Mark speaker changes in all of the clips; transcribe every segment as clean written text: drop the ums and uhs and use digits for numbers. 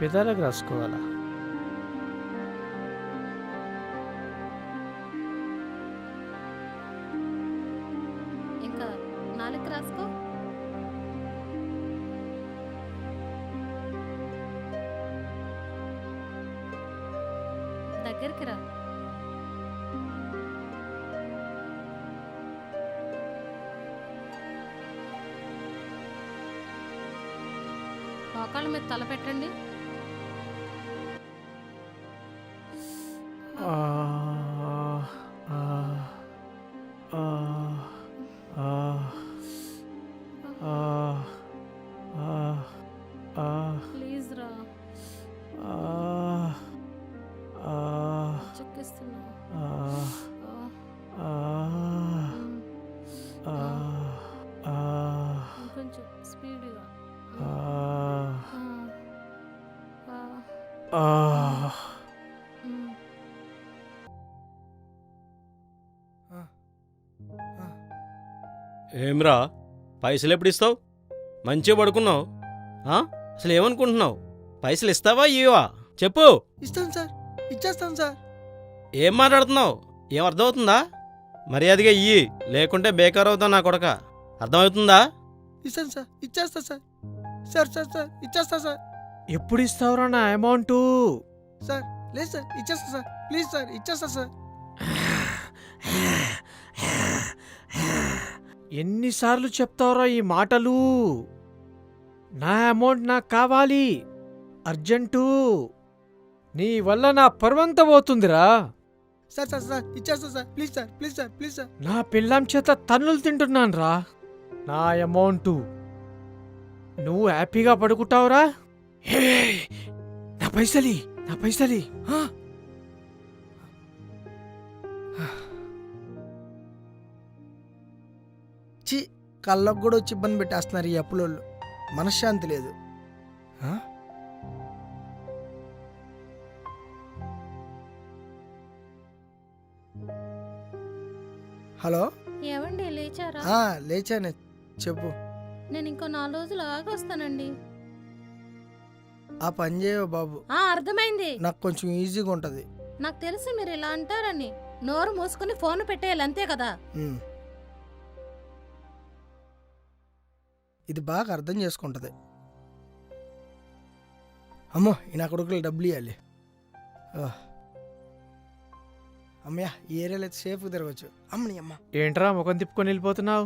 Speaker 1: పెదాలకు రాసుకోవాలా?
Speaker 2: ఇంకా నాలుగు రాసుకో. దగ్గరికి రా. మోకాళ్ళ మీద తల పెట్టండి.
Speaker 1: ఆ, ఆ, ఆ, ఆ, ఆ, ఆ, ఆ,
Speaker 2: ప్లీజ్ రా.
Speaker 1: ఆ, ఆ,
Speaker 2: చెక్కిస్తున్నా.
Speaker 1: ఆ, ఆ, ఆ, ఆ,
Speaker 2: ఇంకొంచెం స్పీడ్గా.
Speaker 1: ఆ,
Speaker 2: ఆ.
Speaker 1: ఆ.
Speaker 3: ఏమ్రా, పైసలు ఎప్పుడు ఇస్తావు? మంచిగా పడుకున్నావు. అసలు ఏమనుకుంటున్నావు? పైసలు ఇస్తావా ఇవ్వవా చెప్పు.
Speaker 4: ఇస్తాను సార్, ఇచ్చేస్తాను సార్.
Speaker 3: ఏం మాట్లాడుతున్నావు? ఏం అర్థమవుతుందా? మర్యాదగా ఇయ్యి, లేకుంటే బేకార్ అవుతావు నా కొడక. అర్థమవుతుందా?
Speaker 4: ఇస్తాను సార్, ఇచ్చేస్తా సార్. సార్ సార్ సార్ ఇచ్చేస్తా సార్.
Speaker 1: ఎప్పుడు ఇస్తావురా నా అమౌంటు?
Speaker 4: సార్ లేదు సార్, ఇచ్చేస్తా సార్. ప్లీజ్ సార్, ఇచ్చేస్తా సార్.
Speaker 1: ఎన్నిసార్లు చెప్తావురా ఈ మాటలు? నా అమౌంట్ నాకు కావాలి, అర్జెంటు. నీ వల్ల నా పర్వంత పోతుందిరా.
Speaker 4: సార్ సార్ సార్ ఇచ్చేస్తా sir. Please sir, please sir, please sir.
Speaker 1: నా పిల్లం చేత తన్నులు తింటున్నానురా. నా అమౌంటు నువ్వు హ్యాపీగా పడుకుంటావురా? హే, నా పైసలి, నా పైసలి.
Speaker 4: చి, కళ్ళకు కూడా వచ్చి ఇబ్బంది పెట్టేస్తున్నారు ఈ అప్పులోళ్ళు. మనశ్శాంతి లేదు. ఆ? హలో.
Speaker 2: ఏవండి లేచారా?
Speaker 4: లేచానే, చెప్పు.
Speaker 2: నేను ఇంకో 4 రోజులు ఆగొస్తానండి.
Speaker 4: ఆ పని చేయవు బాబు,
Speaker 2: అర్థమైంది.
Speaker 4: నాకు కొంచెం ఈజీగా ఉంటది.
Speaker 2: నాకు తెలుసు మీరు ఇలా అంటారని. నోరు మూసుకుని ఫోన్ పెట్టేయాలి, అంతే కదా.
Speaker 4: ఇది బాగా అర్థం చేసుకుంటది. అమ్మో, ఈ నా కొడుకులు డబ్బులు ఇవ్వాలి. అమ్మయ్య, ఈ ఏరియాలో అయితే సేఫ్గా తిరగచ్చు. అమ్మని అమ్మ.
Speaker 1: ఏంట్రా ముఖం తిప్పుకొని వెళ్ళిపోతున్నావు?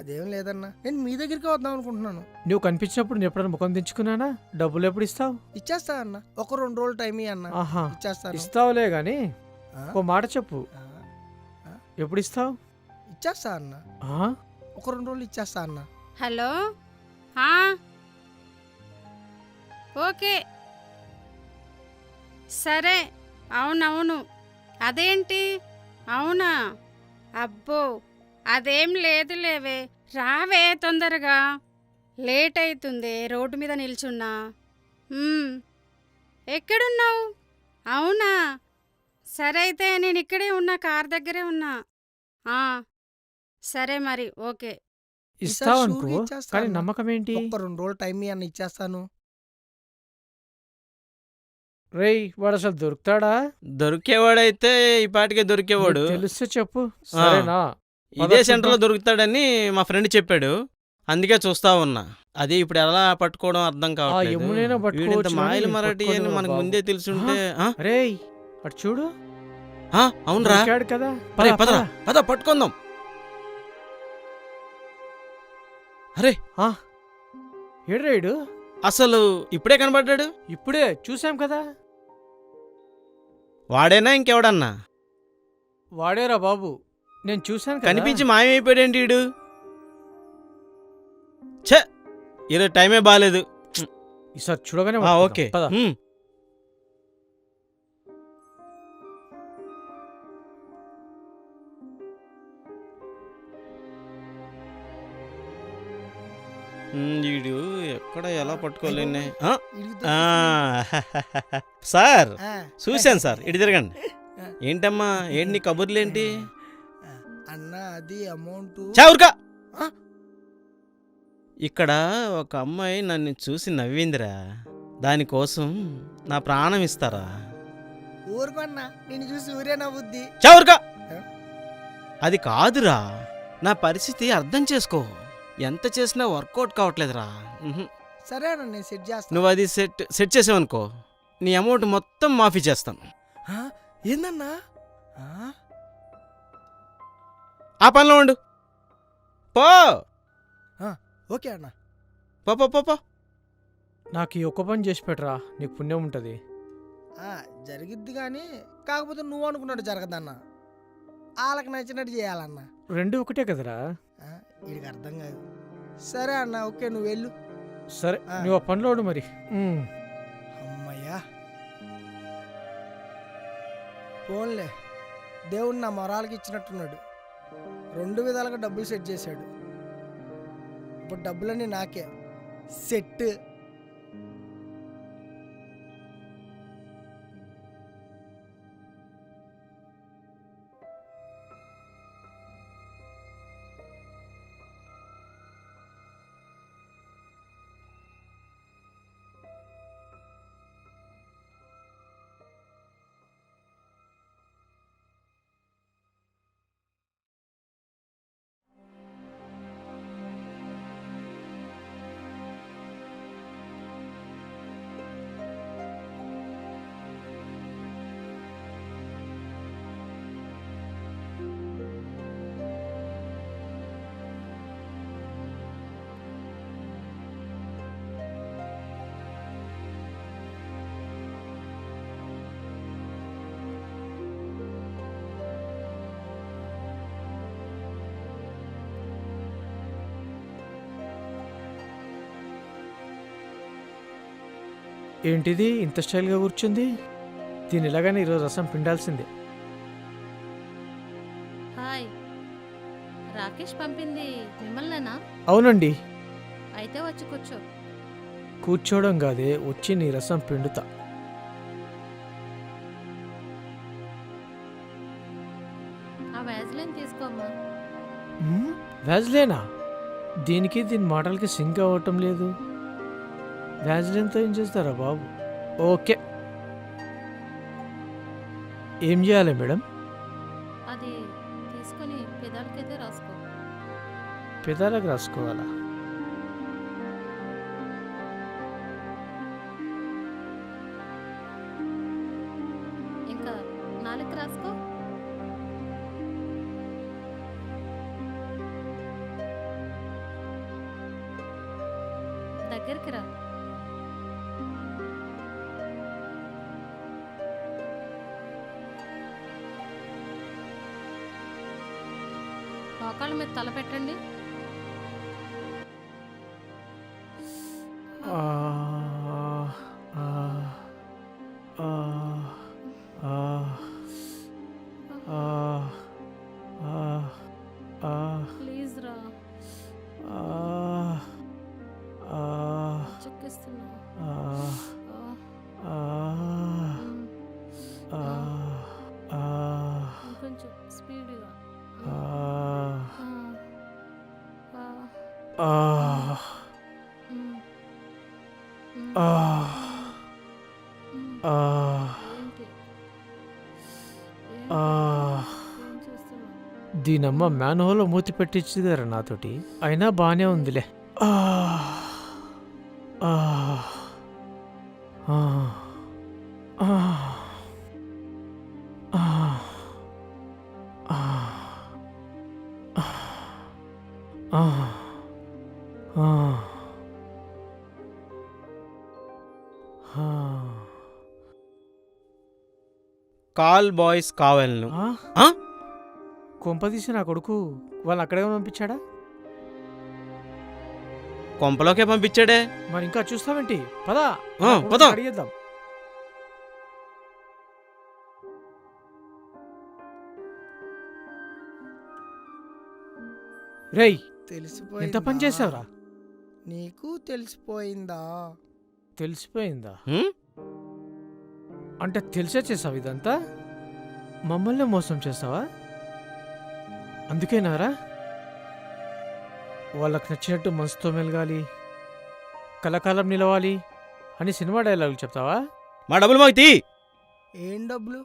Speaker 4: అదేం లేదన్నా, నేను మీ దగ్గరికి వద్దాం అనుకుంటున్నాను.
Speaker 1: నువ్వు కనిపించినప్పుడు నేను ఎప్పుడైనా ముఖం దించుకున్నానా? డబ్బులు ఎప్పుడు ఇస్తావు?
Speaker 4: ఇచ్చేస్తా అన్న, 1-2 రోజులు టైం అన్న.
Speaker 1: ఆహా,
Speaker 4: ఇచ్చేస్తాను.
Speaker 1: ఇస్తావులే గాని ఒక మాట చెప్పు, ఎప్పుడు ఇస్తావు?
Speaker 4: ఇచ్చేస్తా అన్న, 1-2 రోజులు ఇచ్చేస్తా అన్న.
Speaker 5: హలో. ఓకే సరే. అవునవును. అదేంటి? అవునా? అబ్బో, అదేం లేదు లేవే. రావే తొందరగా, లేట్ అవుతుంది. రోడ్డు మీద నిల్చున్నా. ఎక్కడున్నావు? అవునా? సరే అయితే నేను ఇక్కడే ఉన్నా, కార్ దగ్గరే ఉన్నా. సరే మరి, ఓకే.
Speaker 1: ఇస్తావనుకో, కానీ నమ్మకం ఏంటి?
Speaker 4: 1-2 రోజులు టైం అన్న, ఇచ్చేస్తాను.
Speaker 1: రేయ్, వాడు అసలు దొరుకుతాడా?
Speaker 3: దొరికేవాడైతే ఈ పాటికే దొరికేవాడు.
Speaker 1: తెలిస్తే చెప్పు, సరేనా?
Speaker 3: ఇదే సెంటర్లో దొరుకుతాడని మా ఫ్రెండ్ చెప్పాడు, అందుకే చూస్తా ఉన్నా. అది ఇప్పుడు ఎలా పట్టుకోవడం అర్థం కావట్లేదు. మాయలు మరాఠీ అని మనకు ముందే తెలుసుంటే.
Speaker 1: రేయ్, అటు చూడు.
Speaker 3: అవునరా
Speaker 1: కదా,
Speaker 3: పద పట్టుకుందాం. అరే,
Speaker 1: ఏడ్రాయుడు
Speaker 3: అసలు ఇప్పుడే కనబడ్డాడు.
Speaker 1: ఇప్పుడే చూసాం కదా.
Speaker 3: వాడేనా ఇంకెవడన్నా?
Speaker 1: వాడేరా బాబు, నేను చూశాను.
Speaker 3: కనిపించి మాయమైపోయాడేంటి వీడు? ఛే, ఈరోజు టైమే బాగాలేదు.
Speaker 1: ఈసారి చూడగానే
Speaker 3: ఓకే. వీడు ఎక్కడ ఎలా పట్టుకోలేనే. సార్ చూశాను సార్, ఇటు తిరగండి. ఏంటమ్మా, ఏంటి కబుర్లేంటి?
Speaker 4: అన్న, అది అమౌంట్.
Speaker 3: చావురుకా. ఇక్కడ ఒక అమ్మాయి నన్ను చూసి నవ్విందిరా. దానికోసం నా ప్రాణం ఇస్తారా?
Speaker 4: ఊరుకోన్నా, నిన్ను చూసి ఊరే నవ్వుద్ది.
Speaker 3: చవరుగా అది కాదురా, నా పరిస్థితి అర్థం చేసుకో. ఎంత చేసినా వర్కౌట్ కావట్లేదురా.
Speaker 4: సరే అన్న, నేను సెట్ చేస్తాను.
Speaker 3: నువ్వు అది సెట్ చేసావనుకో, నీ అమౌంట్ మొత్తం మాఫీ చేస్తాను.
Speaker 4: ఏందన్నా?
Speaker 3: ఆ పనిలో ఉండు. పో
Speaker 4: ఓకే అన్న.
Speaker 3: పో పో పో పో.
Speaker 1: నాకు ఈ ఒక్క పని చేసి పెట్టరా, నీకు పుణ్యం ఉంటుంది.
Speaker 4: జరిగిద్ది కానీ, కాకపోతే నువ్వు అనుకున్నట్టు జరగదన్నా. వాళ్ళకి నచ్చినట్టు చేయాలన్నా.
Speaker 1: రెండు ఒకటే కదరా.
Speaker 4: వీడికి అర్థం కాదు. సరే అన్న, ఓకే, నువ్వు వెళ్ళు.
Speaker 1: సరే, నువ్వు ఆ పనిలో ఉండు మరి.
Speaker 4: అమ్మయ్యా, పోన్లే, దేవుడు నా మొరాలకి ఇచ్చినట్టున్నాడు. 2 విధాలుగా డబ్బులు సెట్ చేశాడు. ఇప్పుడు డబ్బులన్నీ నాకే. సెట్.
Speaker 1: ఏంటిది ఇంత స్టైల్గా కూర్చుంది? దీని ఇలాగానే ఈరోజు రసం పిండాల్సిందే.
Speaker 2: హాయ్, రాకేష్ పంపింది మిమ్మల్నేనా?
Speaker 1: అవునండి.
Speaker 2: అయితే వచ్చి కూర్చో.
Speaker 1: కూర్చోవడం కాదే, వచ్చి నీ రసం పిండుతా.
Speaker 2: ఆ వ్యాజ్లైన్ తీసుకోమ్మా.
Speaker 1: వ్యాజ్లేనా? దీనికి దీని మాటలకి సింక్ అవ్వటం లేదు. వ్యాజ్లైన్తో ఏం చేస్తారా బాబు? ఓకే, ఏం చేయాలి మేడం?
Speaker 2: అది తీసుకొని పెదాలకైతే రాసుకో.
Speaker 1: పెదాలకు రాసుకోవాలా?
Speaker 2: ఇంకా నాలుగు రాసుకో. దగ్గరికి రా. మోకాళ్ళ మీద తల పెట్టండి. ప్లీజ్ రా. చెక్కిస్తున్నా. కొంచెం స్పీడ్గా.
Speaker 1: దీనమ్మ మ్యాన్హోల్లో మూతి పెట్టించిదారా నాతోటి. అయినా బానే ఉందిలే.
Speaker 3: కాల్ బాయ్స్ కావాలను.
Speaker 1: కొంపదీసి నా కొడుకు వాళ్ళు అక్కడే పంపించాడా?
Speaker 3: కొంపలోకే పంపించాడే.
Speaker 1: మరి ఇంకా చూస్తావేంటి? పదా
Speaker 3: పదా
Speaker 1: అడిగేద్దాం. రేయ్,
Speaker 4: తెలిసిపోయిందా?
Speaker 1: ఎంత పని చేసావురా?
Speaker 4: నీకు తెలిసిపోయిందా?
Speaker 1: తెలిసిపోయిందా అంటే తెలిసే చేసావు ఇదంతా? మమ్మల్ని మోసం చేస్తావా? అందుకేనారా వాళ్ళకి నచ్చినట్టు మనసుతో మెలగాలి, కలకాలం నిలవాలి అని సినిమా డైలాగులు చెప్తావా?
Speaker 3: మా డబ్బులు మాకు తీ.
Speaker 4: ఏం డబ్బులు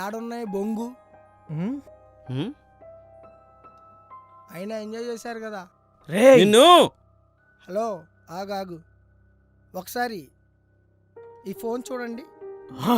Speaker 4: ఏడున్నాయి బొంగు?
Speaker 1: ఉమ్?
Speaker 3: హ్మ్?
Speaker 4: అయినా ఎంజాయ్ చేశారు కదా.
Speaker 1: రేయ్
Speaker 3: నిన్ను
Speaker 4: హలో ఆగాగు, ఒకసారి ఈ ఫోన్ చూడండి.
Speaker 1: ఆ!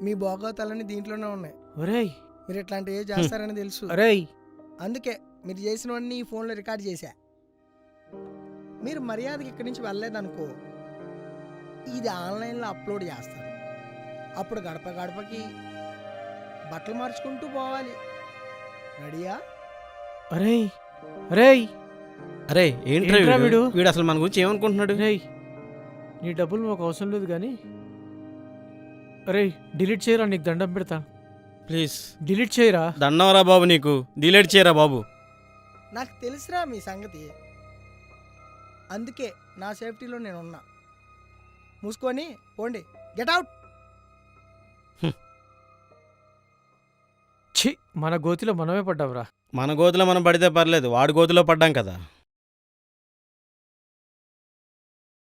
Speaker 4: మీ భోగోతాలన్నీ దీంట్లోనే ఉన్నాయి.
Speaker 1: ఒరేయ్
Speaker 4: మీరు ఇట్లాంటివి చేస్తారని తెలుసు.
Speaker 1: అరేయ్
Speaker 4: అందుకే మీరు చేసినవన్నీ ఈ ఫోన్లో రికార్డ్ చేశా. మీరు మర్యాదకి ఇక్కడి నుంచి వెళ్ళలేదనుకో, ఇది ఆన్లైన్లో అప్లోడ్ చేస్తారు. అప్పుడు గడప గడపకి బట్టలు మార్చుకుంటూ పోవాలి. రెడీయా?
Speaker 1: అరేయ్ అరేయ్
Speaker 3: అరే ఏంట్రా
Speaker 1: ఏంట్రా
Speaker 3: వీడు?
Speaker 1: వీడు?
Speaker 3: వీడు అసలు మన గురించి ఏమనుకుంటున్నాడు?
Speaker 1: రేయ్ నీ డబ్బులు మాకు అవసరం లేదు కానీ అరే డిలీట్ చేయరా, నీకు దండం పెడతా.
Speaker 3: ప్లీజ్
Speaker 1: డిలీట్ చేయరా.
Speaker 3: దండవరా బాబు, నీకు డిలీట్ చేయరా బాబు.
Speaker 4: నాకు తెలుసురా మీ సంగతి, అందుకే నా సేఫ్టీలో నేను ఉన్నా. మూసుకొని పోండి, గెట్ అవుట్.
Speaker 1: ఛీ, మన గోతిలో మనమే పడ్డాంరా.
Speaker 3: మన గోతిలో మనం పడితే పర్లేదు, వాడి గోతిలో పడ్డాం కదా.